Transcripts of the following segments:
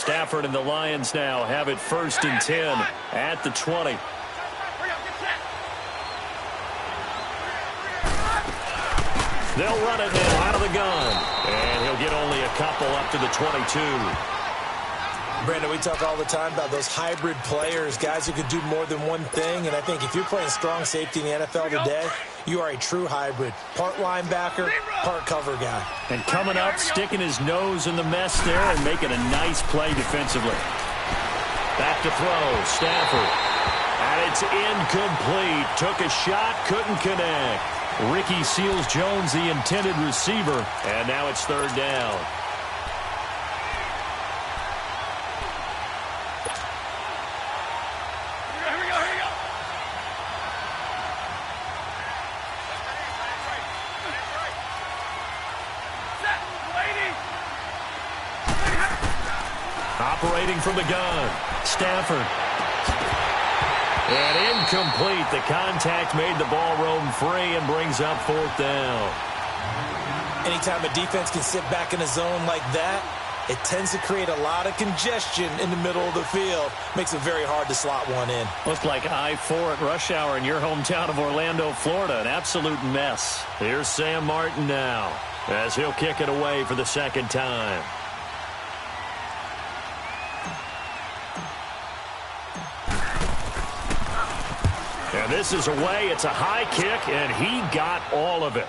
Stafford and the Lions now have it 1st and 10 at the 20. They'll run it now out of the gun. And he'll get only a couple up to the 22. Brandon, we talk all the time about those hybrid players, guys who could do more than one thing. And I think if you're playing strong safety in the NFL today, you are a true hybrid. Part linebacker, part cover guy. And coming up, sticking his nose in the mess there and making a nice play defensively. Back to throw, Stafford. And it's incomplete. Took a shot, couldn't connect. Ricky Seals-Jones, the intended receiver. And now it's 3rd down. Operating from the gun, Stafford. And incomplete. The contact made the ball roam free and brings up 4th down. Anytime a defense can sit back in a zone like that, it tends to create a lot of congestion in the middle of the field. Makes it very hard to slot one in. Looked like I-4 at rush hour in your hometown of Orlando, Florida. An absolute mess. Here's Sam Martin now as he'll kick it away for the 2nd time. And this is away. It's a high kick, and he got all of it.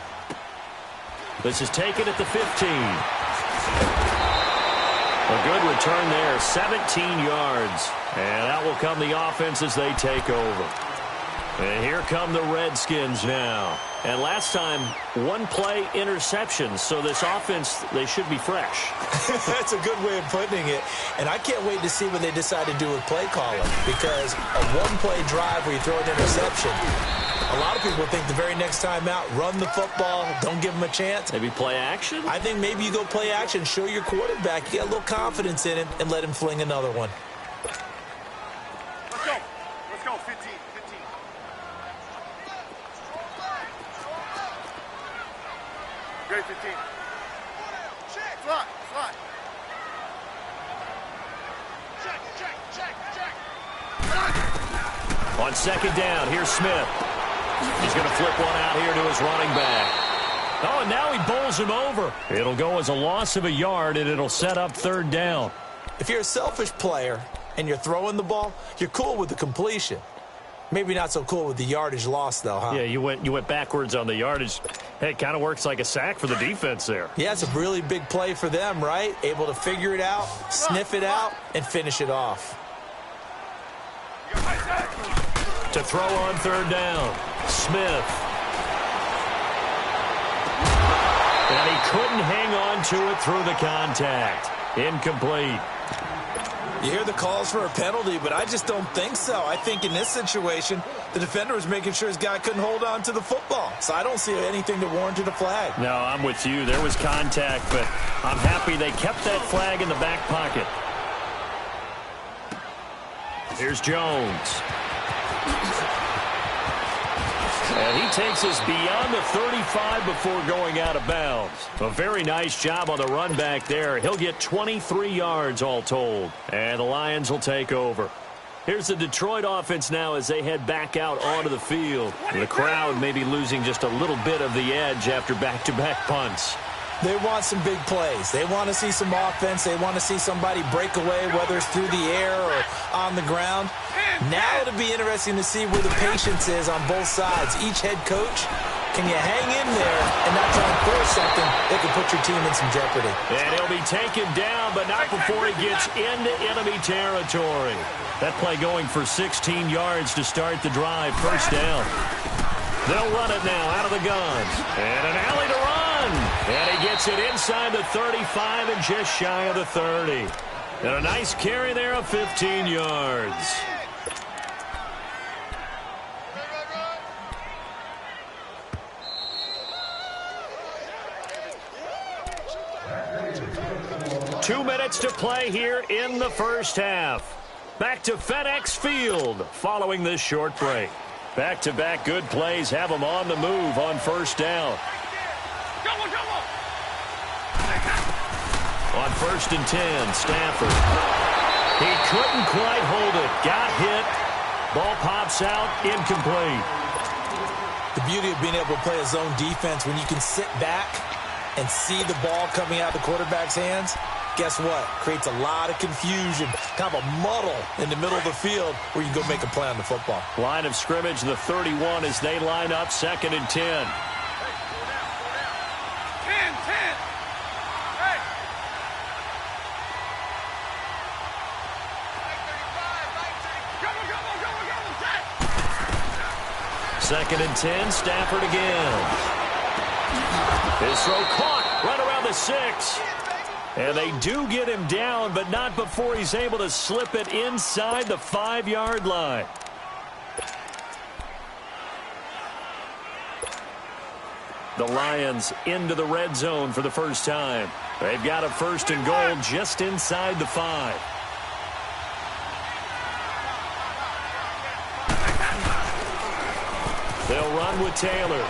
This is taken at the 15. A good return there, 17 yards. And out will come the offense as they take over. And here come the Redskins now. And last time, 1-play interception. So this offense, they should be fresh. That's a good way of putting it. And I can't wait to see what they decide to do with play calling. Because a 1-play drive where you throw an interception, a lot of people think the very next time out, run the football, don't give them a chance. Maybe play action? I think maybe you go play action, show your quarterback, you get a little confidence in him, and let him fling another one. Let's go. Let's go, 15. Great 15. Slot. Check. On 2nd down, here's Smith. He's going to flip one out here to his running back. Oh, and now he bowls him over. It'll go as a loss of a yard, and it'll set up 3rd down. If you're a selfish player and you're throwing the ball, you're cool with the completion. Maybe not so cool with the yardage loss, though, huh? Yeah, you went backwards on the yardage. Hey, it kind of works like a sack for the defense there. Yeah, it's a really big play for them, right? Able to figure it out, sniff it out, and finish it off. To throw on 3rd down, Smith. And he couldn't hang on to it through the contact. Incomplete. You hear the calls for a penalty, but I just don't think so. I think in this situation, the defender was making sure his guy couldn't hold on to the football. So I don't see anything to warrant a flag. No, I'm with you. There was contact, but I'm happy they kept that flag in the back pocket. Here's Jones. And he takes us beyond the 35 before going out of bounds. A very nice job on the run back there. He'll get 23 yards all told. And the Lions will take over. Here's the Detroit offense now as they head back out onto the field. The crowd may be losing just a little bit of the edge after back-to-back punts. They want some big plays. They want to see some offense. They want to see somebody break away, whether it's through the air or on the ground. Now it'll be interesting to see where the patience is on both sides. Each head coach, can you hang in there and not try and force something that could put your team in some jeopardy? And he'll be taken down, but not before he gets into enemy territory. That play going for 16 yards to start the drive. 1st down. They'll run it now out of the gun. And an alley to run. And he gets it inside the 35 and just shy of the 30. And a nice carry there of 15 yards. Two minutes to play here in the first half. Back to FedEx Field following this short break. Back-to-back good plays have them on the move on 1st down. On 1st and 10, Stafford. He couldn't quite hold it. Got hit. Ball pops out, incomplete. The beauty of being able to play a zone defense when you can sit back and see the ball coming out of the quarterback's hands, guess what? Creates a lot of confusion, kind of a muddle in the middle of the field where you can go make a play on the football. Line of scrimmage, the 31 as they line up 2nd and 10. 2nd and 10, Stafford again. His throw caught right around the 6. And they do get him down, but not before he's able to slip it inside the 5-yard line. The Lions into the red zone for the first time. They've got a 1st and goal just inside the 5. They'll run with Taylor.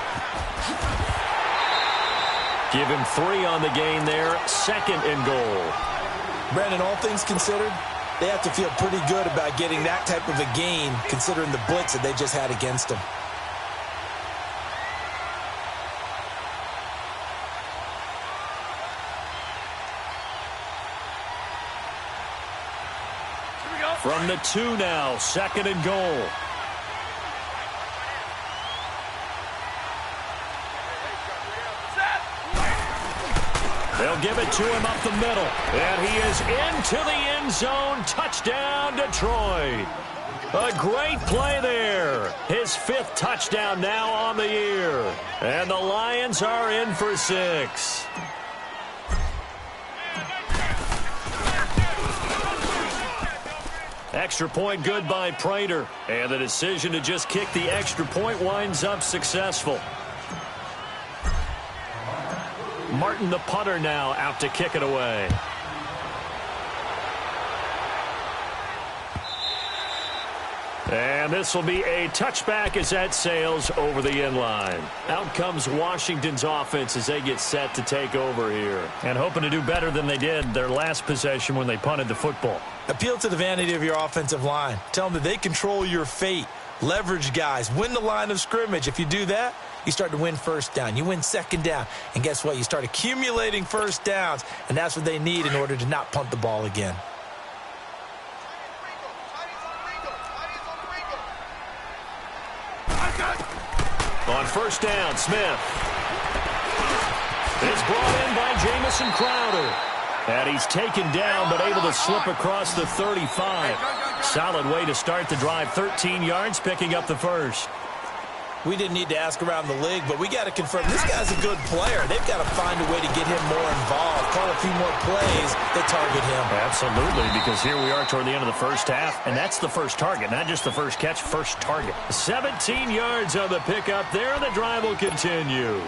Give him 3 on the gain there. 2nd and goal. Brandon, all things considered, they have to feel pretty good about getting that type of a gain considering the blitz that they just had against them. From the 2 now, 2nd and goal. They'll give it to him up the middle. And he is into the end zone. Touchdown, Detroit. A great play there. His 5th touchdown now on the year. And the Lions are in for 6. Extra point good by Prater. And the decision to just kick the extra point winds up successful. Martin, the punter, now out to kick it away. And this will be a touchback as that sails over the end line. Out comes Washington's offense as they get set to take over here. And hoping to do better than they did their last possession when they punted the football. Appeal to the vanity of your offensive line. Tell them that they control your fate. Leverage guys. Win the line of scrimmage. If you do that, you start to win 1st down. You win 2nd down. And guess what? You start accumulating 1st downs. And that's what they need in order to not punt the ball again. On 1st down, Smith. It's brought in by Jamison Crowder. And he's taken down but able to slip across the 35. Solid way to start the drive. 13 yards, picking up the 1st. We didn't need to ask around the league, but we got to confirm this guy's a good player. They've got to find a way to get him more involved, call a few more plays that target him. Absolutely, because here we are toward the end of the 1st half, and that's the 1st target, not just the 1st catch, 1st target. 17 yards on the pickup there, and the drive will continue.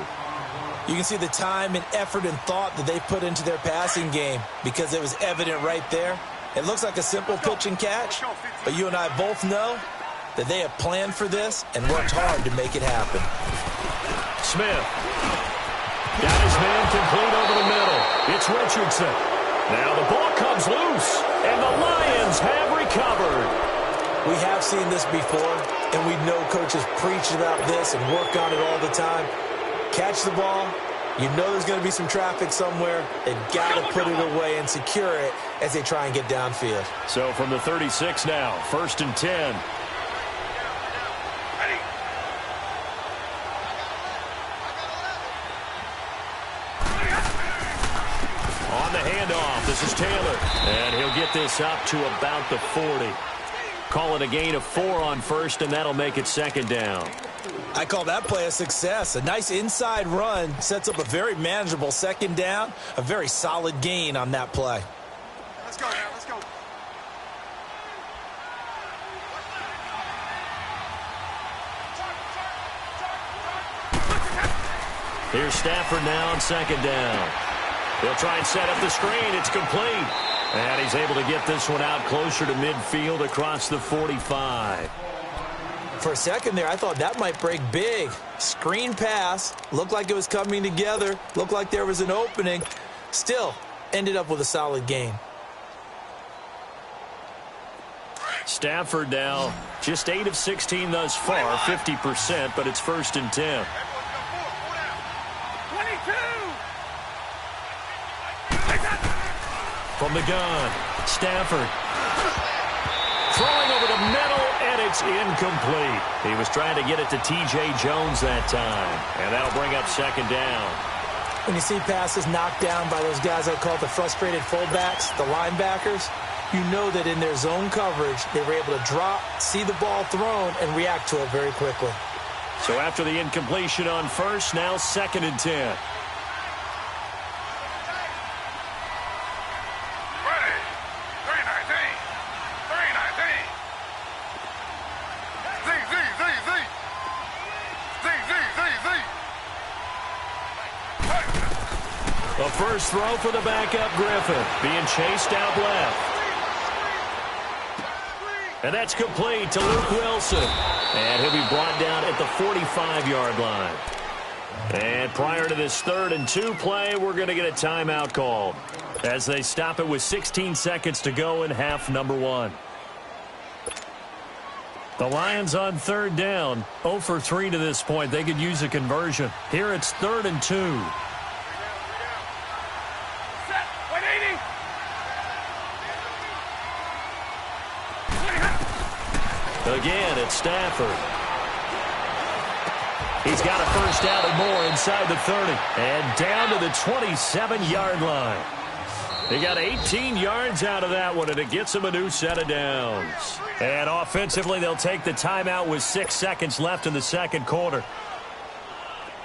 You can see the time and effort and thought that they put into their passing game because it was evident right there. It looks like a simple pitch and catch, but you and I both know that they have planned for this and worked hard to make it happen. Smith. Got his man complete over the middle. It's Richardson. Now the ball comes loose, and the Lions have recovered. We have seen this before, and we know coaches preach about this and work on it all the time. Catch the ball. You know there's going to be some traffic somewhere. They've got to put it away and secure it as they try and get downfield. So from the 36 now, 1st and 10. On the handoff, this is Taylor. And he'll get this up to about the 40. Call it a gain of 4 on 1st, and that'll make it 2nd down. I call that play a success. A nice inside run sets up a very manageable 2nd down. A very solid gain on that play. Let's go, man. Let's go. Here's Stafford now on 2nd down. He'll try and set up the screen. It's complete. And he's able to get this one out closer to midfield across the 45. For a second there, I thought that might break big. Screen pass. Looked like it was coming together. Looked like there was an opening. Still, ended up with a solid gain. Stafford now just 8 of 16 thus far, 50%, but it's 1st and 10. 22. From the gun, Stafford. Throwing over the middle, and it's incomplete. He was trying to get it to T.J. Jones that time, and that'll bring up 2nd down. When you see passes knocked down by those guys I call the frustrated fullbacks, the linebackers, you know that in their zone coverage, they were able to drop, see the ball thrown, and react to it very quickly. So after the incompletion on 1st, now 2nd and 10. The first throw for the backup Griffin, being chased out left. And that's complete to Luke Wilson. And he'll be brought down at the 45-yard line. And prior to this 3rd and 2 play, we're going to get a timeout called as they stop it with 16 seconds to go in half number 1. The Lions on 3rd down, 0 for 3 to this point. They could use a conversion. Here it's 3rd and 2. Again, it's Stafford. He's got a 1st down and more inside the 30. And down to the 27-yard line. He got 18 yards out of that one, and it gets him a new set of downs. And offensively, they'll take the timeout with 6 seconds left in the 2nd quarter.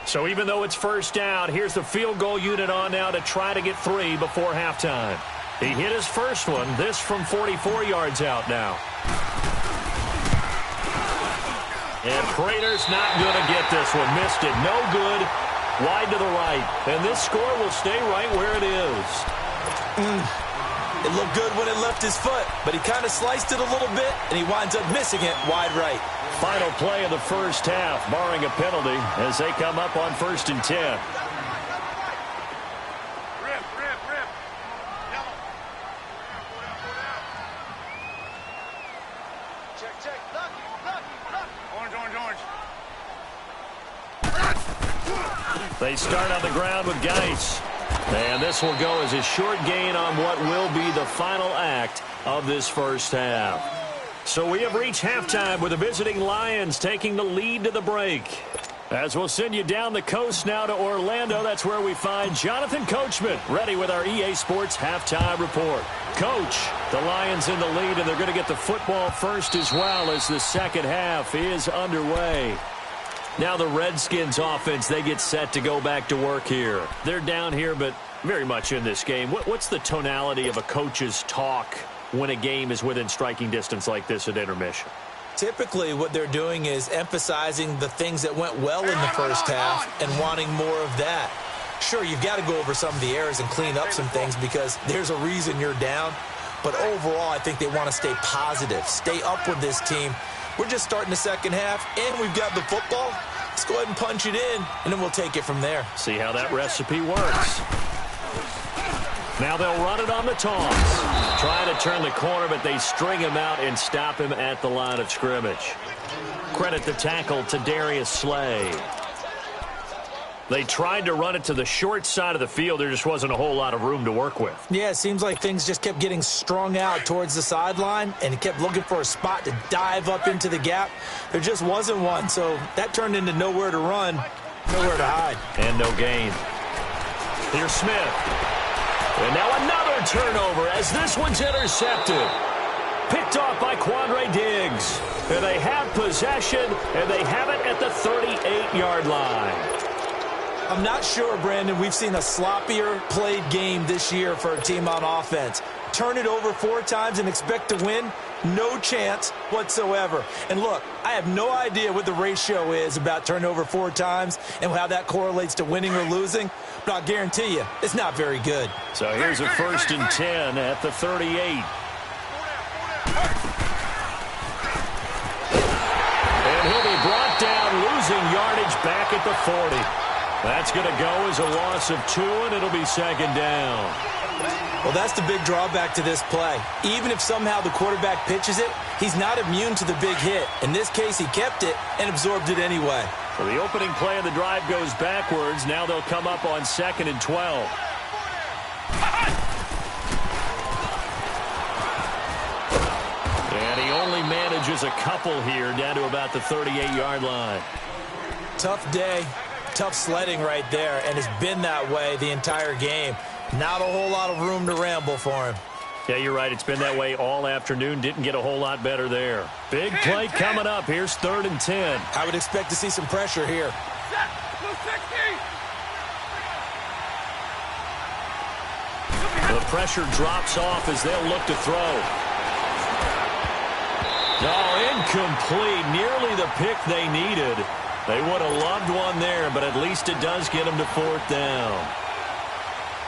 So even though it's 1st down, here's the field goal unit on now to try to get 3 before halftime. He hit his first one, this from 44 yards out now. And Prater's not going to get this one. Missed it. No good. Wide to the right. And this score will stay right where it is. It looked good when it left his foot, but he kind of sliced it a little bit, and he winds up missing it wide right. Final play of the 1st half, barring a penalty, as they come up on 1st and 10. They start on the ground with Geis. And this will go as a short gain on what will be the final act of this 1st half. So we have reached halftime with the visiting Lions taking the lead to the break. As we'll send you down the coast now to Orlando, that's where we find Jonathan Coachman ready with our EA Sports halftime report. Coach, the Lions in the lead, and they're going to get the football first as well as the 2nd half is underway. Now the Redskins offense, they get set to go back to work here. They're down here, but very much in this game. What's the tonality of a coach's talk when a game is within striking distance like this at intermission? Typically, what they're doing is emphasizing the things that went well in the 1st half and wanting more of that. Sure, you've got to go over some of the errors and clean up some things because there's a reason you're down. But overall, I think they want to stay positive, stay up with this team. We're just starting the 2nd half, and we've got the football. Let's go ahead and punch it in, and then we'll take it from there. See how that recipe works. Now they'll run it on the toss. Trying to turn the corner, but they string him out and stop him at the line of scrimmage. Credit the tackle to Darius Slay. They tried to run it to the short side of the field. There just wasn't a whole lot of room to work with. Yeah, it seems like things just kept getting strung out towards the sideline, and he kept looking for a spot to dive up into the gap. There just wasn't one, so that turned into nowhere to run, nowhere to hide. And no gain. Here's Smith. And now another turnover as this one's intercepted. Picked off by Quandre Diggs. And they have possession, and they have it at the 38-yard line. I'm not sure, Brandon, we've seen a sloppier played game this year for a team on offense. Turn it over 4 times and expect to win? No chance whatsoever. And look, I have no idea what the ratio is about turning over 4 times and how that correlates to winning or losing, but I'll guarantee you it's not very good. So here's a 1st and 10 at the 38. And he'll be brought down, losing yardage back at the 40. That's going to go as a loss of 2, and it'll be 2nd down. Well, that's the big drawback to this play. Even if somehow the quarterback pitches it, he's not immune to the big hit. In this case, he kept it and absorbed it anyway. So the opening play of the drive goes backwards. Now they'll come up on 2nd and 12. And he only manages a couple here down to about the 38-yard line. Tough day, tough sledding right there, and it's been that way the entire game. Not a whole lot of room to ramble for him. Yeah, you're right. It's been that way all afternoon. Didn't get a whole lot better there. Big play coming up. Here's 3rd and 10. I would expect to see some pressure here. The pressure drops off as they'll look to throw. Oh, incomplete. Nearly the pick they needed. They would have loved one there, but at least it does get them to 4th down.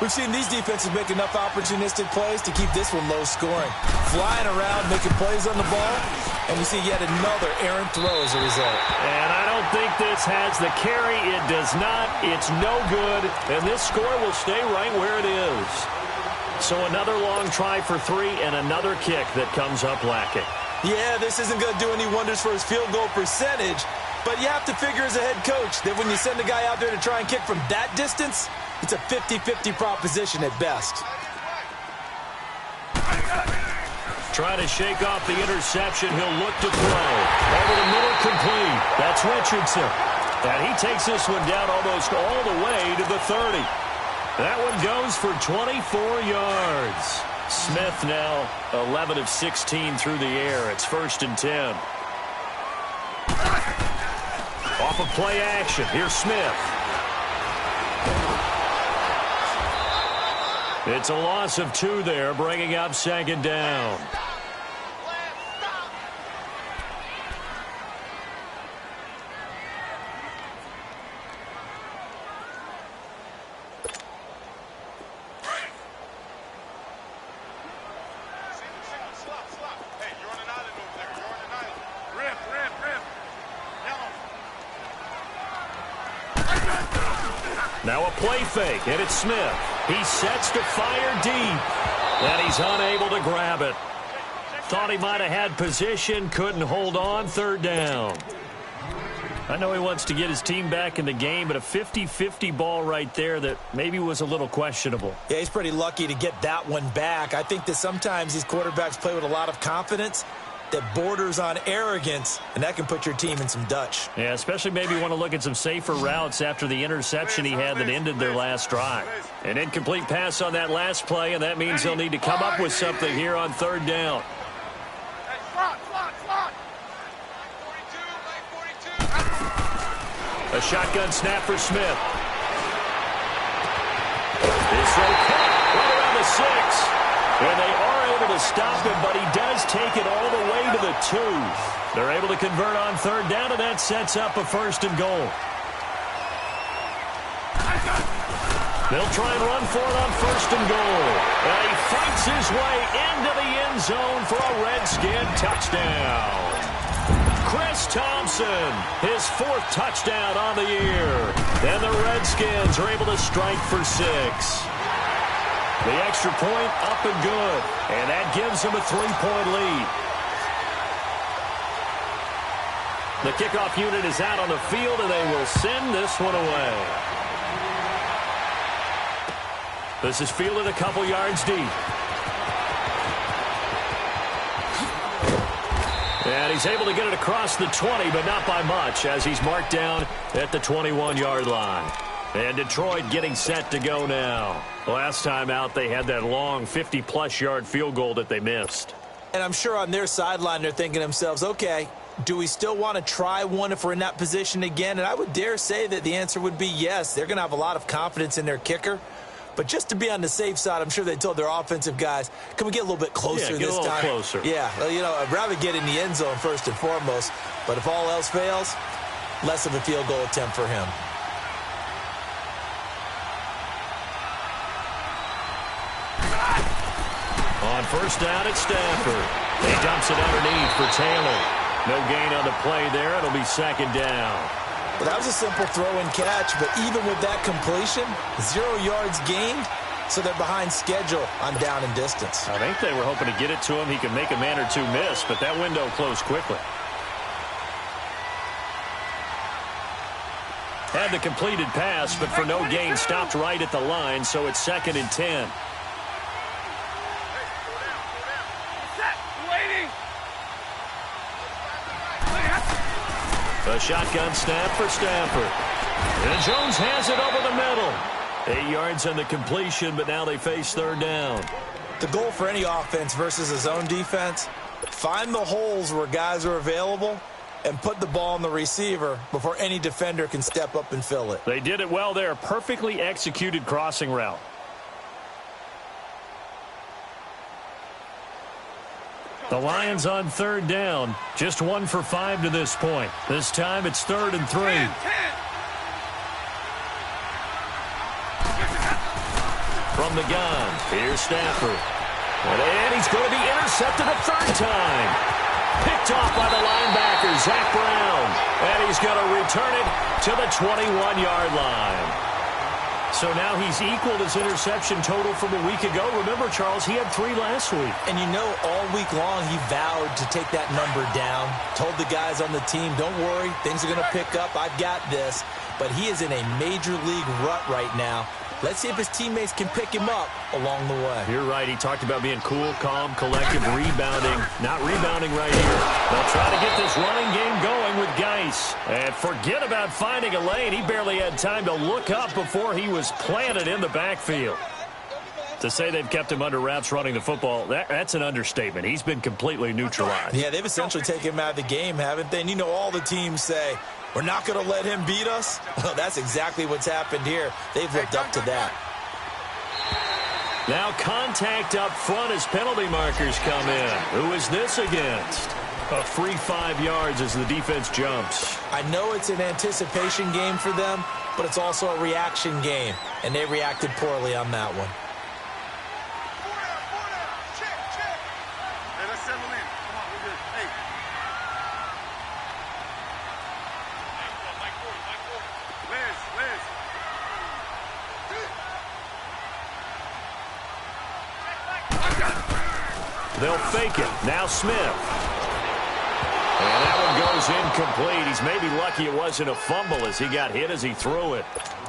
We've seen these defenses make enough opportunistic plays to keep this one low scoring. Flying around, making plays on the ball, and we see yet another errant throw as a result. And I don't think this has the carry. It does not. It's no good, and this score will stay right where it is. So another long try for 3 and another kick that comes up lacking. Yeah, this isn't going to do any wonders for his field goal percentage, but you have to figure as a head coach that when you send a guy out there to try and kick from that distance, it's a 50-50 proposition at best. Trying to shake off the interception. He'll look to throw. Over the middle, complete. That's Richardson. And he takes this one down almost all the way to the 30. That one goes for 24 yards. Smith now 11 of 16 through the air. It's 1st and 10. Off of play action. Here's Smith. It's a loss of 2 there, bringing up 2nd down. Now a play fake, and it's Smith. He sets to fire deep, and he's unable to grab it. Thought he might have had position, couldn't hold on, 3rd down. I know he wants to get his team back in the game, but a 50-50 ball right there that maybe was a little questionable. Yeah, he's pretty lucky to get that one back. I think that sometimes these quarterbacks play with a lot of confidence that borders on arrogance, and that can put your team in some Dutch. Yeah, especially maybe want to look at some safer routes after the interception he had that ended their last drive. An incomplete pass on that last play, and that means they'll need to come up with something here on 3rd down. A shotgun snap for Smith. His throw caught right around the 6. And they are able to stop him, but he does take it all the way to the 2. They're able to convert on 3rd down, and that sets up a 1st and goal. They'll try and run for it on 1st and goal. And he fights his way into the end zone for a Redskin touchdown. Chris Thompson, his 4th touchdown on the year. And the Redskins are able to strike for 6. The extra point up and good, and that gives them a 3-point lead. The kickoff unit is out on the field, and they will send this one away. This is fielded a couple yards deep. And he's able to get it across the 20, but not by much, as he's marked down at the 21-yard line. And Detroit getting set to go now. Last time out, they had that long 50-plus yard field goal that they missed. And I'm sure on their sideline, they're thinking to themselves, okay, do we still want to try one if we're in that position again? And I would dare say that the answer would be yes. They're going to have a lot of confidence in their kicker. But just to be on the safe side, I'm sure they told their offensive guys, can we get a little bit closer this time? Yeah, get a little closer. Yeah, well, you know, I'd rather get in the end zone first and foremost. But if all else fails, less of a field goal attempt for him. On 1st down at Stafford. He dumps it underneath for Taylor. No gain on the play there. It'll be 2nd down. Well, that was a simple throw and catch, but even with that completion, 0 yards gained, so they're behind schedule on down and distance. I think they were hoping to get it to him. He could make a man or two miss, but that window closed quickly. Had the completed pass, but for no gain, stopped right at the line, so it's 2nd and 10. A shotgun snap for Stafford. And Jones has it over the middle. 8 yards on the completion, but now they face 3rd down. The goal for any offense versus a zone defense, find the holes where guys are available and put the ball on the receiver before any defender can step up and fill it. They did it well there. Perfectly executed crossing route. The Lions on 3rd down. Just 1 for 5 to this point. This time it's 3rd and 3. From the gun, here's Stafford. And he's going to be intercepted a 3rd time. Picked off by the linebacker, Zach Brown. And he's going to return it to the 21-yard line. So now he's equaled his interception total from a week ago. Remember, Charles, he had 3 last week. And you know, all week long he vowed to take that number down. Told the guys on the team, don't worry, things are going to pick up. I've got this. But he is in a major league rut right now. Let's see if his teammates can pick him up along the way. You're right. He talked about being cool, calm, collective, rebounding. Not rebounding right here. They'll try to get this running game going with Geis. And forget about finding a lane. He barely had time to look up before he was planted in the backfield. To say they've kept him under wraps running the football, that's an understatement. He's been completely neutralized. Yeah, they've essentially taken him out of the game, haven't they? And you know, all the teams say, we're not going to let him beat us. Well, that's exactly what's happened here. They've lived up to that. Now contact up front as penalty markers come in. Who is this against? A free 5 yards as the defense jumps. I know it's an anticipation game for them, but it's also a reaction game, and they reacted poorly on that one. Hey, let's settle in. Come on, we're good. Hey. Liz. They'll fake it. Now Smith. And that one goes incomplete. He's maybe lucky it wasn't a fumble as he got hit as he threw it.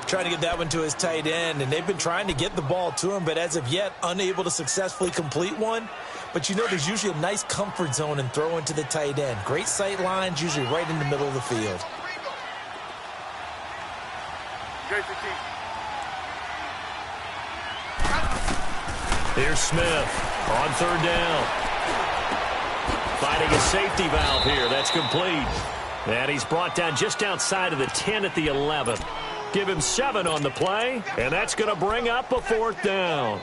Trying to get that one to his tight end, and they've been trying to get the ball to him, but as of yet, unable to successfully complete one. But you know, there's usually a nice comfort zone in throwing to the tight end. Great sight lines, usually right in the middle of the field. Great for team. Here's Smith on 3rd down. Finding a safety valve here. That's complete. And he's brought down just outside of the 10 at the 11. Give him 7 on the play, and that's going to bring up a 4th down.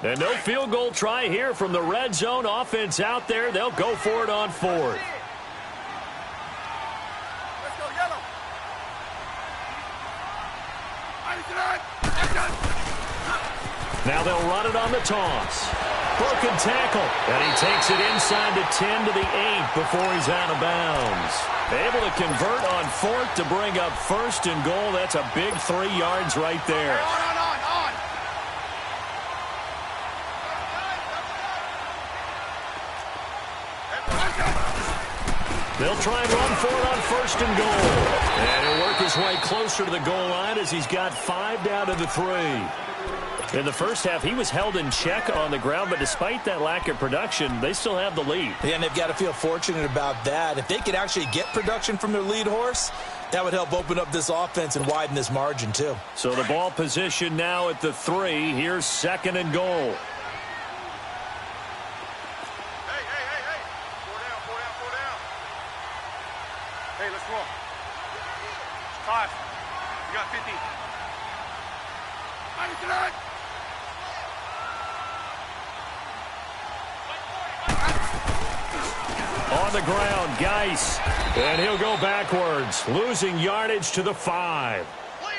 And no field goal try here from the red zone offense out there. They'll go for it on 4th. Let's go, yellow. Now they'll run it on the toss. Broken tackle. And he takes it inside the 10 to the 8 before he's out of bounds. Able to convert on 4th to bring up 1st and goal. That's a big 3 yards right there. On. They'll try and run for it on 1st and goal. And he'll work his way closer to the goal line as he's got 5 down to the 3. In the first half, he was held in check on the ground, but despite that lack of production, they still have the lead. Yeah, and they've got to feel fortunate about that. If they could actually get production from their lead horse, that would help open up this offense and widen this margin, too. So the ball position now at the 3. Here's 2nd and goal. Hey. Four down. Hey, let's roll. 5. You got 50. On the ground, Geis. And he'll go backwards, losing yardage to the 5.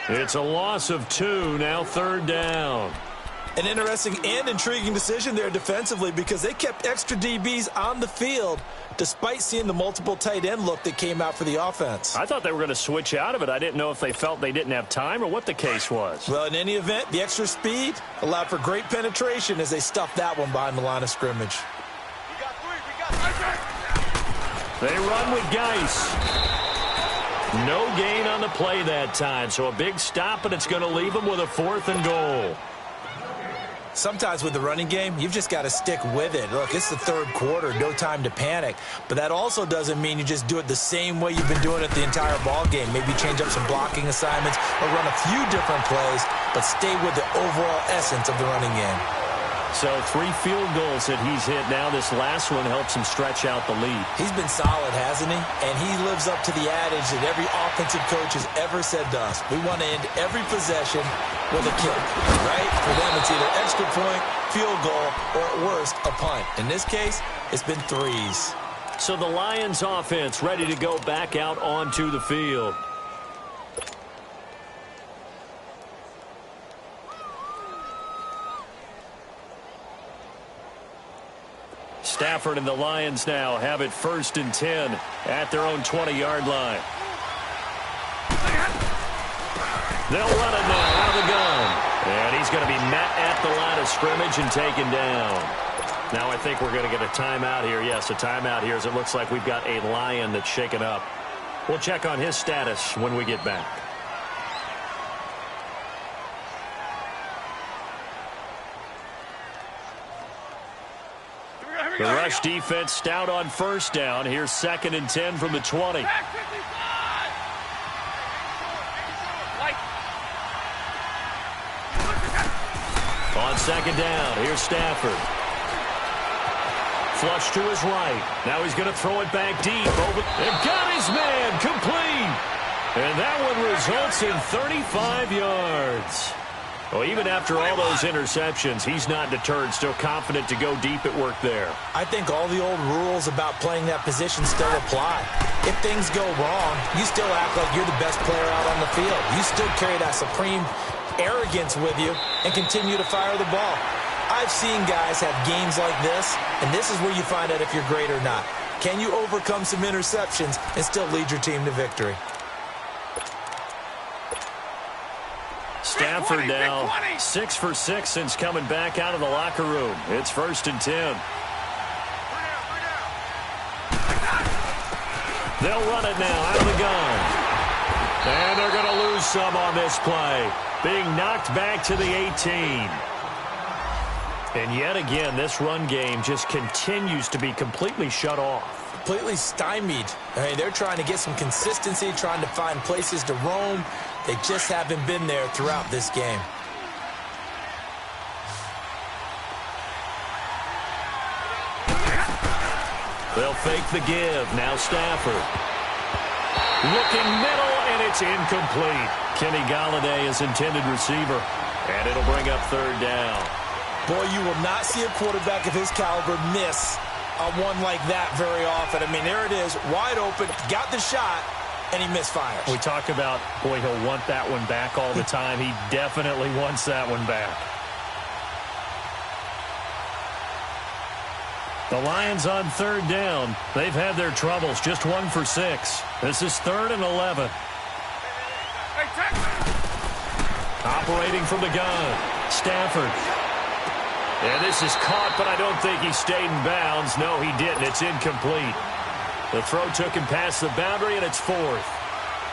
It's a loss of 2, now 3rd down. An interesting and intriguing decision there defensively because they kept extra DBs on the field despite seeing the multiple tight end look that came out for the offense. I thought they were going to switch out of it. I didn't know if they felt they didn't have time or what the case was. Well, in any event, the extra speed allowed for great penetration as they stuffed that one behind the line of scrimmage. They run with Geis. No gain on the play that time, so a big stop, and it's going to leave them with a 4th and goal. Sometimes with the running game, you've just got to stick with it. Look, it's the 3rd quarter, no time to panic. But that also doesn't mean you just do it the same way you've been doing it the entire ball game. Maybe change up some blocking assignments or run a few different plays, but stay with the overall essence of the running game. So 3 field goals that he's hit now. This last one helps him stretch out the lead. He's been solid, hasn't he? And he lives up to the adage that every offensive coach has ever said to us. We want to end every possession with a kick, right? For them, it's either extra point, field goal, or at worst, a punt. In this case, it's been 3s. So the Lions offense ready to go back out onto the field. Stafford and the Lions now have it 1st and 10 at their own 20-yard line. They'll run it now out of the gun. And he's going to be met at the line of scrimmage and taken down. Now I think we're going to get a timeout here. Yes, a timeout here as it looks like we've got a Lion that's shaken up. We'll check on his status when we get back. The rush defense stout on 1st down. Here's 2nd and 10 from the 20. On 2nd down, here's Stafford. Flush to his right. Now he's going to throw it back deep. Over and got his man complete. And that one results in 35 yards. Well, even after all those interceptions, he's not deterred, still confident to go deep at work there. I think all the old rules about playing that position still apply. If things go wrong, you still act like you're the best player out on the field. You still carry that supreme arrogance with you and continue to fire the ball. I've seen guys have games like this, and this is where you find out if you're great or not. Can you overcome some interceptions and still lead your team to victory? Stafford now 6 for 6 since coming back out of the locker room. It's 1st and 10. They'll run it now out of the gun. And they're going to lose some on this play. Being knocked back to the 18. And yet again, this run game just continues to be completely shut off. Completely stymied. I mean, they're trying to get some consistency, trying to find places to roam. They just haven't been there throughout this game. They'll fake the give. Now Stafford. Looking middle, and it's incomplete. Kenny Golladay is intended receiver, and it'll bring up 3rd down. Boy, you will not see a quarterback of his caliber miss on one like that very often. I mean, there it is, wide open, got the shot, and he misfires. We talk about, boy, he'll want that one back all the time. He definitely wants that one back. The Lions on 3rd down. They've had their troubles, just 1 for 6. This is 3rd and 11. Operating from the gun, Stafford. And this is caught, but I don't think he stayed in bounds. No, he didn't. It's incomplete. The throw took him past the boundary, and it's 4th.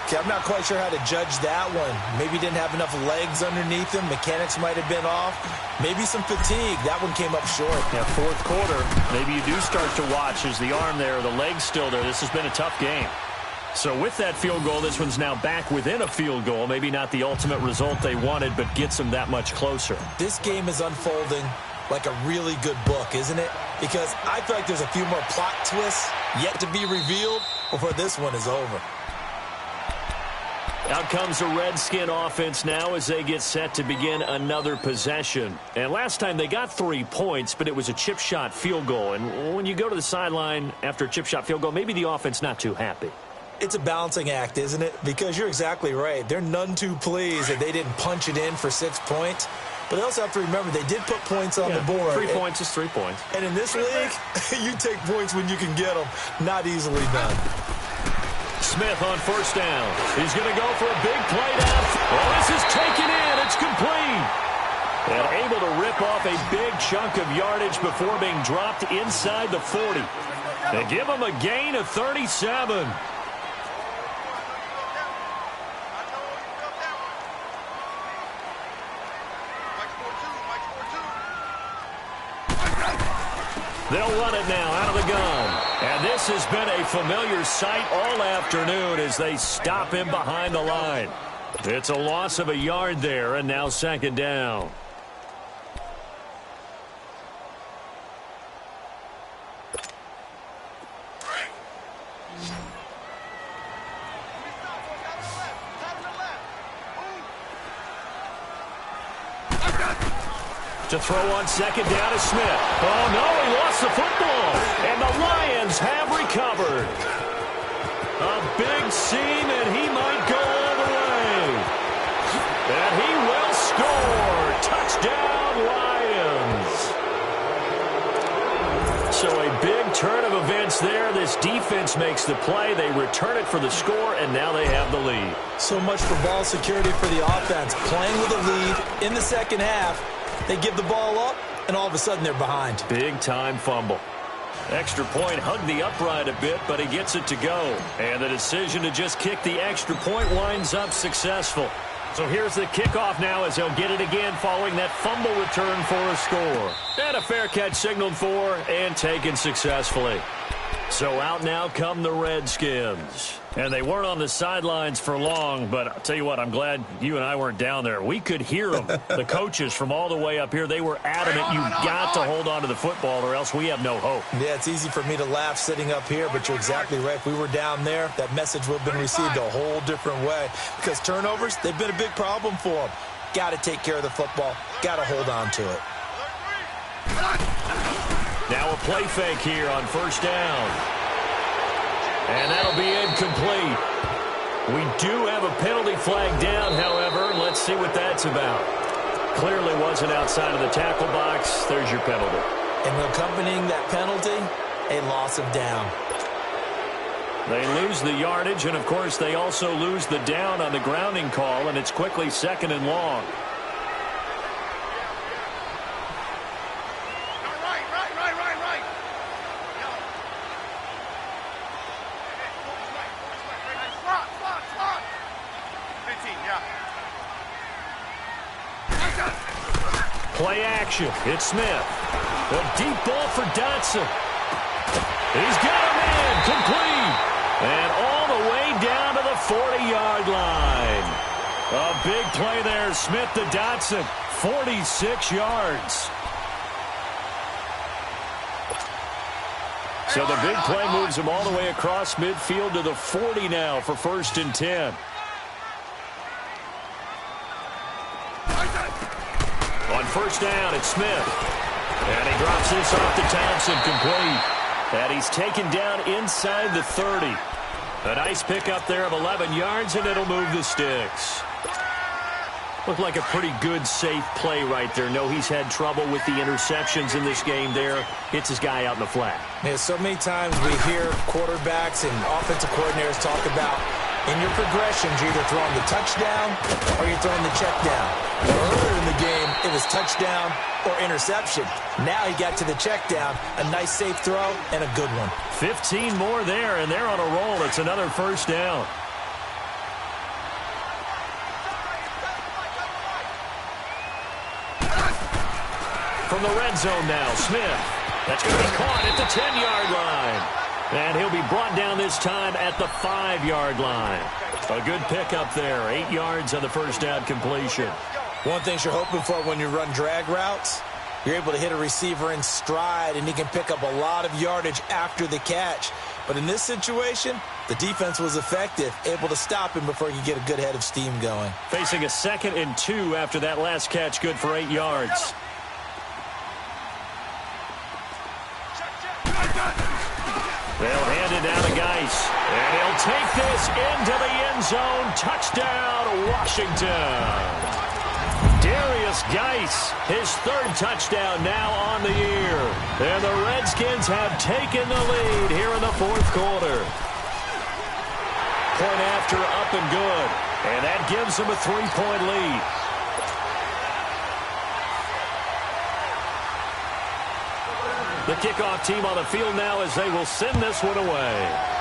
Okay, I'm not quite sure how to judge that one. Maybe he didn't have enough legs underneath him. Mechanics might have been off. Maybe some fatigue. That one came up short. Yeah, 4th quarter. Maybe you do start to watch as the arm there, the leg's still there. This has been a tough game. So with that field goal, this one's now back within a field goal. Maybe not the ultimate result they wanted, but gets them that much closer. This game is unfolding like a really good book, isn't it? Because I feel like there's a few more plot twists yet to be revealed before this one is over. Out comes the Redskin offense now as they get set to begin another possession. And last time they got 3 points, but it was a chip shot field goal. And when you go to the sideline after a chip shot field goal, maybe the offense not too happy. It's a balancing act, isn't it? Because you're exactly right. They're none too pleased that they didn't punch it in for 6 points. But they also have to remember they did put points on the board. 3 points is 3 points. And in this league, you take points when you can get them. Not easily done. Smith on first down. He's going to go for a big play down. Well, this is taken in. It's complete. And able to rip off a big chunk of yardage before being dropped inside the 40. They give him a gain of 37. They'll run it now out of the gun. And this has been a familiar sight all afternoon as they stop him behind the line. It's a loss of a yard there, and now second down. To throw on second down is Smith. Oh, no, he lost the football. And the Lions have recovered. A big seam, and he might go all the way. And he will score. Touchdown, Lions. So a big turn of events there. This defense makes the play. They return it for the score, and now they have the lead. So much for ball security for the offense. Playing with a lead in the second half. They give the ball up, and all of a sudden they're behind. Big-time fumble. Extra point hugged the upright a bit, but he gets it to go. And the decision to just kick the extra point winds up successful. So here's the kickoff now as they'll get it again following that fumble return for a score. And a fair catch signaled for and taken successfully. So out now come the Redskins. And they weren't on the sidelines for long, but I'll tell you what, I'm glad you and I weren't down there. We could hear them. The coaches from all the way up here, they were adamant you've got to hold on to the football or else we have no hope. Yeah, it's easy for me to laugh sitting up here, but you're exactly right. If we were down there, that message would have been received a whole different way. Because turnovers, they've been a big problem for them. Got to take care of the football. Got to hold on to it. Now a play fake here on first down. And that'll be incomplete. We do have a penalty flag down, however. Let's see what that's about. Clearly wasn't outside of the tackle box. There's your penalty. And accompanying that penalty, a loss of down. They lose the yardage, and, of course, they also lose the down on the grounding call, and it's quickly second and long. Play action. It's Smith. A deep ball for Dotson. He's got him in. Complete. And all the way down to the 40-yard line. A big play there. Smith to Dotson. 46 yards. So the big play moves him all the way across midfield to the 40 now for 1st and 10. On first down, it's Smith. And he drops this off to Thompson, complete. And he's taken down inside the 30. A nice pickup there of 11 yards, and it'll move the sticks. Looked like a pretty good, safe play right there. No, he's had trouble with the interceptions in this game there. Hits his guy out in the flat. Yeah, so many times we hear quarterbacks and offensive coordinators talk about in your progressions, you're either throwing the touchdown or you're throwing the check down. Earlier in the game, it was touchdown or interception. Now he got to the check down, a nice safe throw, and a good one. 15 more there, and they're on a roll. It's another first down. From the red zone now, Smith. That's going to be caught at the 10-yard line. And he'll be brought down this time at the 5-yard line. A good pickup there. 8 yards on the first down completion. One thing you're hoping for when you run drag routes, you're able to hit a receiver in stride, and he can pick up a lot of yardage after the catch. But in this situation, the defense was effective, able to stop him before he could get a good head of steam going. Facing a 2nd and 2 after that last catch, good for 8 yards. They'll hand it down to Geis, and he'll take this into the end zone. Touchdown, Washington. Darius Geis, his third touchdown now on the year. And the Redskins have taken the lead here in the fourth quarter. Point after, up and good. And that gives them a 3-point lead. The kickoff team on the field now as they will send this one away.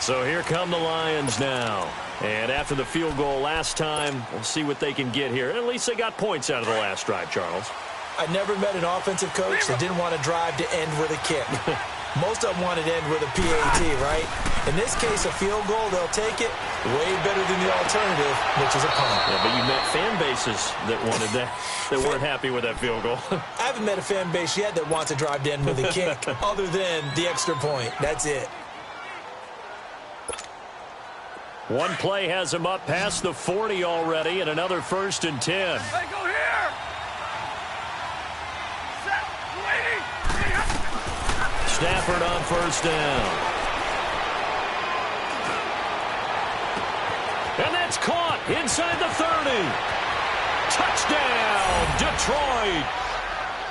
So here come the Lions now. And after the field goal last time, we'll see what they can get here. At least they got points out of the last drive, Charles. I never met an offensive coach that didn't want to drive to end with a kick. Most of them wanted to end with a PAT, right? In this case, a field goal, they'll take it way better than the alternative, which is a punt. Yeah, but you met fan bases that wanted that, that weren't happy with that field goal. I haven't met a fan base yet that wants to drive to end with a kick other than the extra point. That's it. One play has him up past the 40 already, and another 1st and 10. Hey, go here! Set, waiting! Stafford on 1st down. And that's caught inside the 30. Touchdown, Detroit.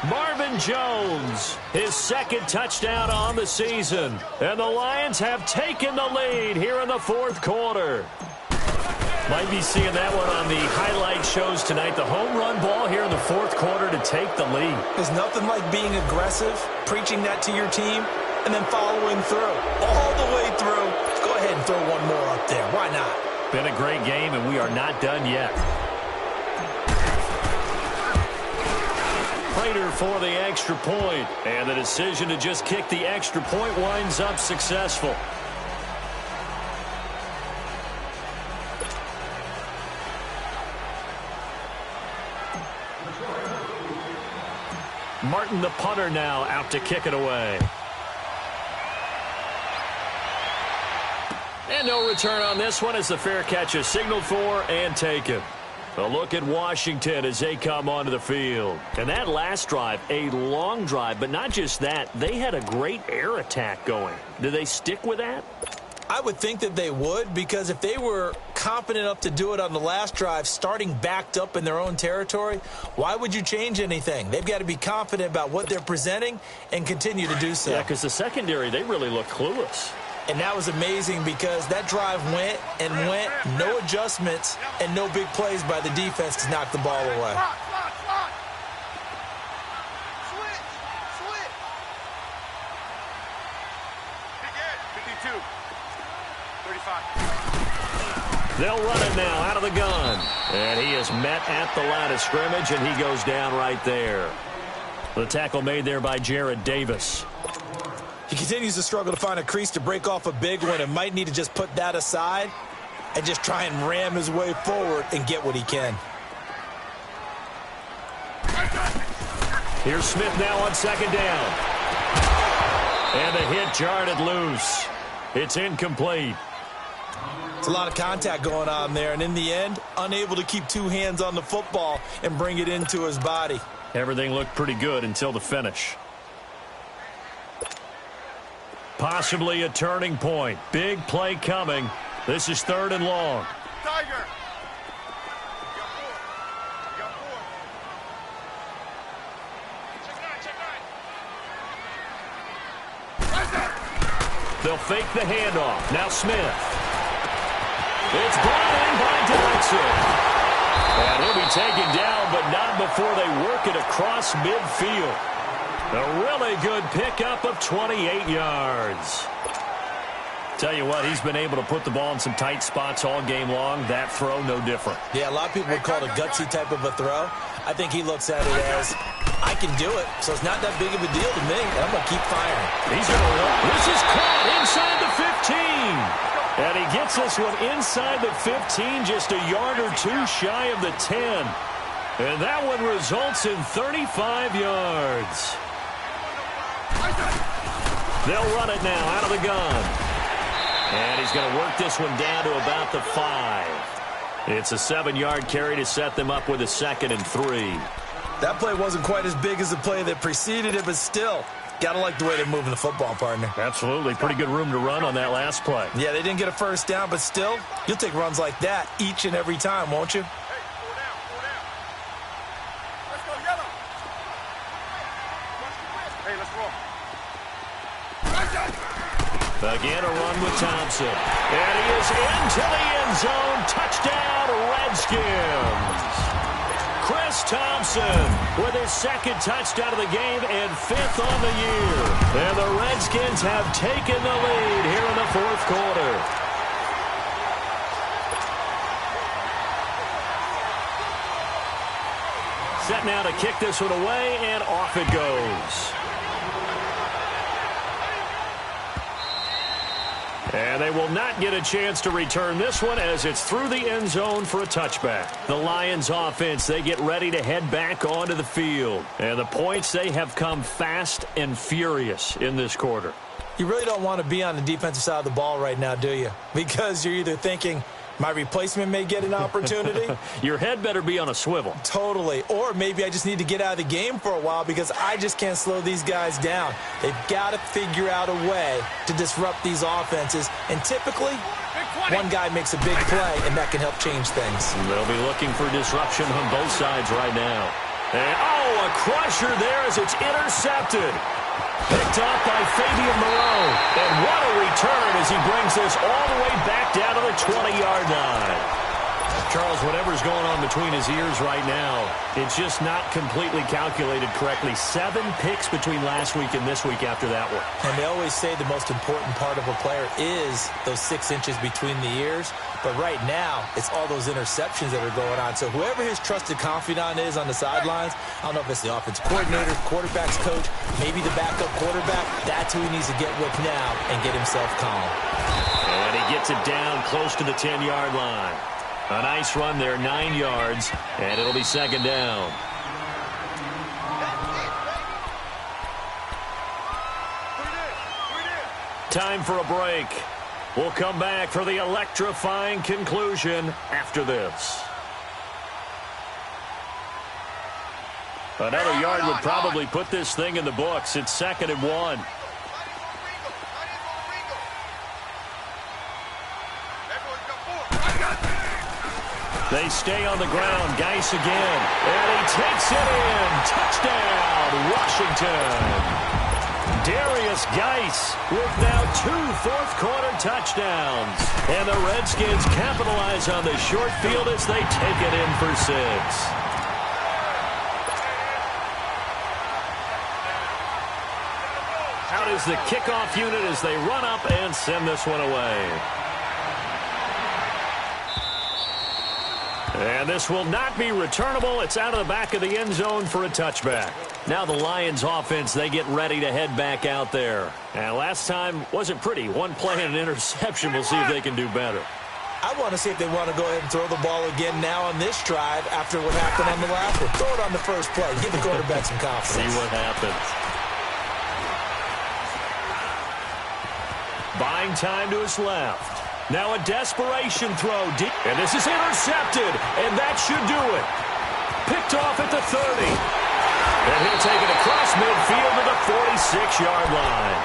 Marvin Jones, his second touchdown on the season. And the Lions have taken the lead here in the fourth quarter. Might be seeing that one on the highlight shows tonight. The home run ball here in the fourth quarter to take the lead. There's nothing like being aggressive, preaching that to your team, and then following through. All the way through. Go ahead and throw one more up there. Why not? Been a great game, and we are not done yet. Prater for the extra point, and the decision to just kick the extra point winds up successful. Martin, the punter, now out to kick it away. And no return on this one as the fair catch is signaled for and taken. A look at Washington as they come onto the field. And that last drive, a long drive, but not just that. They had a great air attack going. Do they stick with that? I would think that they would, because if they were confident enough to do it on the last drive, starting backed up in their own territory, why would you change anything? They've got to be confident about what they're presenting and continue to do so. Yeah, because the secondary, they really look clueless. And that was amazing because that drive went and went, no adjustments and no big plays by the defense to knock the ball away. Switch! 52. 35. They'll run it now out of the gun. And he is met at the line of scrimmage, and he goes down right there. The tackle made there by Jared Davis. He continues to struggle to find a crease to break off a big one and might need to just put that aside and just try and ram his way forward and get what he can. Here's Smith now on 2nd down. And the hit jarred it loose. It's incomplete. It's a lot of contact going on there, and in the end, unable to keep two hands on the football and bring it into his body. Everything looked pretty good until the finish. Possibly a turning point. Big play coming. This is 3rd and long. Tiger. They'll fake the handoff. Now Smith. It's brought in by Dodson. And he'll be taken down, but not before they work it across midfield. A really good pickup of 28 yards. Tell you what, he's been able to put the ball in some tight spots all game long. That throw, no different. Yeah, a lot of people would call it a gutsy type of a throw. I think he looks at it as, I can do it, so it's not that big of a deal to me, and I'm going to keep firing. He's going to run. This is caught inside the 15. And he gets this one inside the 15, just a yard or two shy of the 10. And that one results in 35 yards. They'll run it now out of the gun. And he's going to work this one down to about the 5. It's a 7-yard carry to set them up with a 2nd and 3. That play wasn't quite as big as the play that preceded it, but still, got to like the way they're moving the football, partner. Absolutely. Pretty good room to run on that last play. Yeah, they didn't get a first down, but still, you'll take runs like that each and every time, won't you? Again, a run with Thompson. And he is into the end zone. Touchdown, Redskins. Chris Thompson with his second touchdown of the game and fifth on the year. And the Redskins have taken the lead here in the fourth quarter. Set now to kick this one away, and off it goes. And they will not get a chance to return this one as it's through the end zone for a touchback. The Lions offense, they get ready to head back onto the field. And the points, they have come fast and furious in this quarter. You really don't want to be on the defensive side of the ball right now, do you? Because you're either thinking, my replacement may get an opportunity. Your head better be on a swivel. Totally. Or maybe I just need to get out of the game for a while because I just can't slow these guys down. They've got to figure out a way to disrupt these offenses. And typically, one guy makes a big play, and that can help change things. They'll be looking for disruption on both sides right now. And, oh, a crusher there as it's intercepted. Picked off by Fabian Moreau. And what a return as he brings this all the way back down to the 20-yard line. Charles, whatever's going on between his ears right now, it's just not completely calculated correctly. 7 picks between last week and this week after that one. And they always say the most important part of a player is those 6 inches between the ears. But right now, it's all those interceptions that are going on. So whoever his trusted confidant is on the sidelines, I don't know if it's the offensive coordinator, quarterback's coach, maybe the backup quarterback, that's who he needs to get with now and get himself calm. And he gets it down close to the 10-yard line. A nice run there, 9 yards, and it'll be second down. Time for a break. We'll come back for the electrifying conclusion after this. Another yard would probably put this thing in the books. It's 2nd and 1. They stay on the ground. Geis again. And he takes it in. Touchdown, Washington. Darius Geis with now 2 fourth-quarter touchdowns. And the Redskins capitalize on the short field as they take it in for 6. Out is the kickoff unit as they run up and send this one away. And this will not be returnable. It's out of the back of the end zone for a touchback. Now the Lions offense, they get ready to head back out there. And last time wasn't pretty. 1 play and an interception. We'll see if they can do better. I want to see if they want to go ahead and throw the ball again now on this drive after what happened on the last one. Throw it on the first play. Give the quarterback some confidence. See what happens. Buying time to his left. Now a desperation throw deep. And this is intercepted. And that should do it. Picked off at the 30. And he'll take it across midfield to the 46-yard line.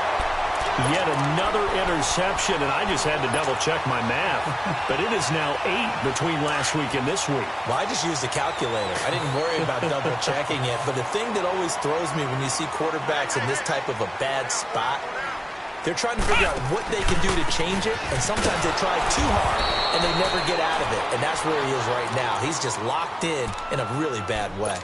Yet another interception. And I just had to double-check my math. But it is now 8 between last week and this week. Well, I just used a calculator. I didn't worry about double-checking it. But the thing that always throws me when you see quarterbacks in this type of a bad spot, they're trying to figure out what they can do to change it, and sometimes they try too hard, and they never get out of it. And that's where he is right now. He's just locked in a really bad way.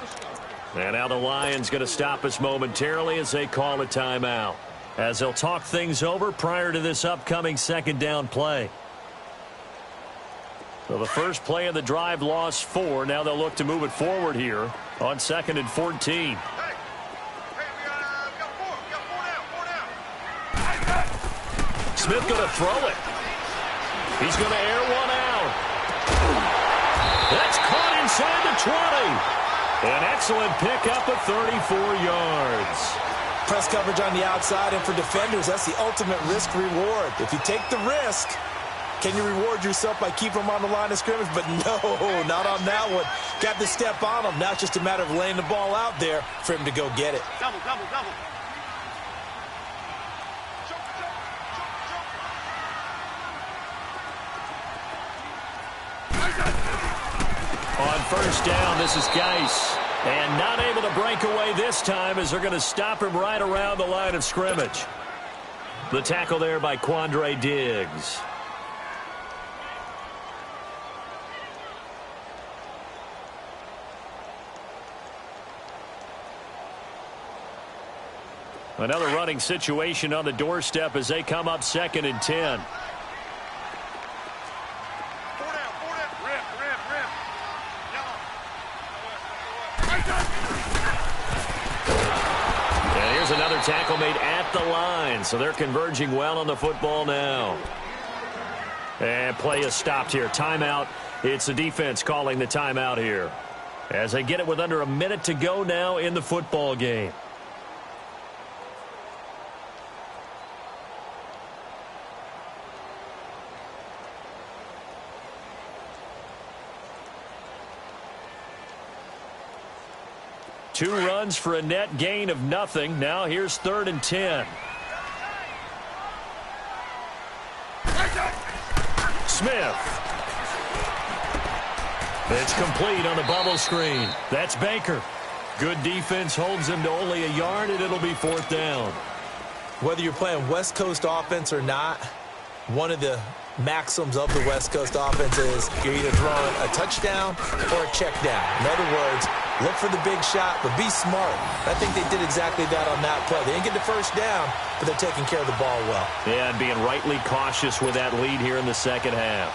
And now the Lions going to stop us momentarily as they call a timeout, as they'll talk things over prior to this upcoming 2nd down play. So the first play of the drive lost 4. Now they'll look to move it forward here on 2nd and 14. Smith going to throw it. He's going to air one out. That's caught inside the 20. An excellent pickup of 34 yards. Press coverage on the outside, and for defenders, that's the ultimate risk-reward. If you take the risk, Can you reward yourself by keeping them on the line of scrimmage? But no, not on that one. Got to step on them. Now it's just a matter of laying the ball out there for him to go get it. Double. On first down, this is Geis. And not able to break away this time as they're going to stop him right around the line of scrimmage. The tackle there by Quandre Diggs. Another running situation on the doorstep as they come up 2nd and 10. And here's another tackle made at the line, so they're converging well on the football now. And play is stopped here. Timeout. It's the defense calling the timeout here as they get it with under a minute to go now in the football game. Two runs for a net gain of nothing. Now here's 3rd and 10. Smith. It's complete on the bubble screen. That's Baker. Good defense holds him to only a yard, and it'll be 4th down. Whether you're playing West Coast offense or not, one of the maxims of the West Coast offense is you're either throwing a touchdown or a check down. In other words, look for the big shot, but be smart. I think they did exactly that on that play. They didn't get the first down, but they're taking care of the ball well. Yeah, and being rightly cautious with that lead here in the second half.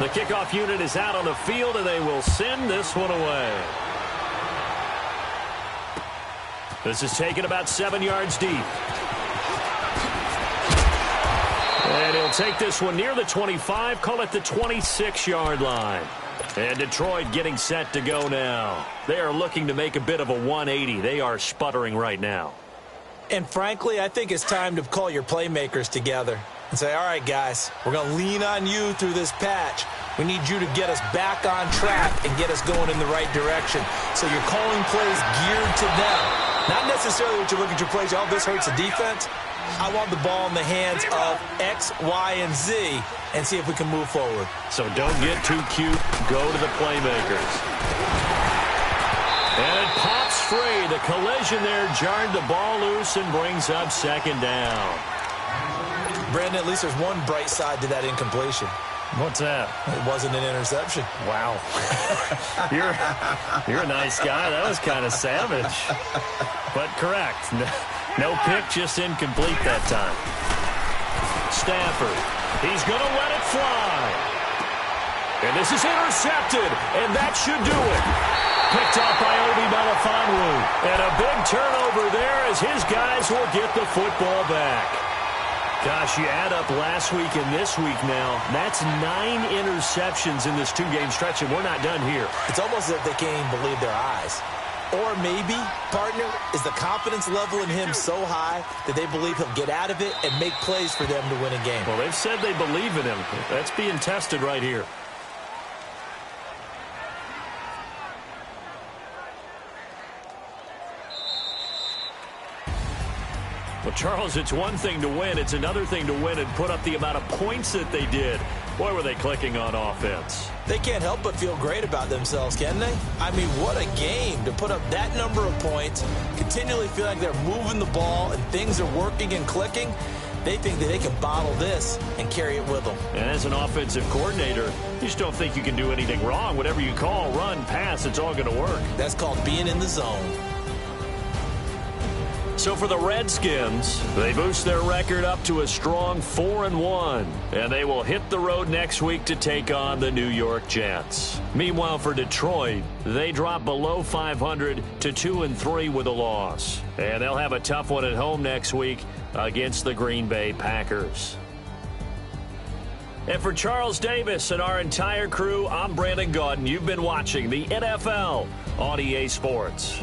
The kickoff unit is out on the field, and they will send this one away. This is taken about 7 yards deep. And he'll take this one near the 25, call it the 26-yard line. And Detroit getting set to go now. They are looking to make a bit of a 180. They are sputtering right now. And frankly, I think it's time to call your playmakers together and say, all right, guys, we're going to lean on you through this patch. We need you to get us back on track and get us going in the right direction. So you're calling plays geared to them. Not necessarily what you look at your plays, oh, this hurts the defense. I want the ball in the hands of X, Y, and Z and see if we can move forward. So don't get too cute. Go to the playmakers. And it pops free. The collision there jarred the ball loose and brings up 2nd down. Brandon, at least there's one bright side to that incompletion. What's that? It wasn't an interception. Wow. You're a nice guy. That was kind of savage. But correct. No pick, just incomplete that time. Stafford. He's going to let it fly. And this is intercepted, and that should do it. Picked off by Obi Melifonwu. And a big turnover there as his guys will get the football back. Gosh, you add up last week and this week now, that's 9 interceptions in this 2-game stretch, and we're not done here. It's almost as if they can't even believe their eyes. Or maybe, partner, is the confidence level in him so high that they believe he'll get out of it and make plays for them to win a game. Well, they've said they believe in him. That's being tested right here. Well, Charles, it's one thing to win. It's another thing to win and put up the amount of points that they did. Boy, were they clicking on offense. They can't help but feel great about themselves, can they? I mean, what a game to put up that number of points, continually feel like they're moving the ball and things are working and clicking. They think that they can bottle this and carry it with them. And as an offensive coordinator, you just don't think you can do anything wrong. Whatever you call, run, pass, it's all going to work. That's called being in the zone. So for the Redskins, they boost their record up to a strong 4-1, and they will hit the road next week to take on the New York Jets. Meanwhile, for Detroit, they drop below 500 to 2-3 with a loss, and they'll have a tough one at home next week against the Green Bay Packers. And for Charles Davis and our entire crew, I'm Brandon Gaudin. You've been watching the NFL on EA Sports.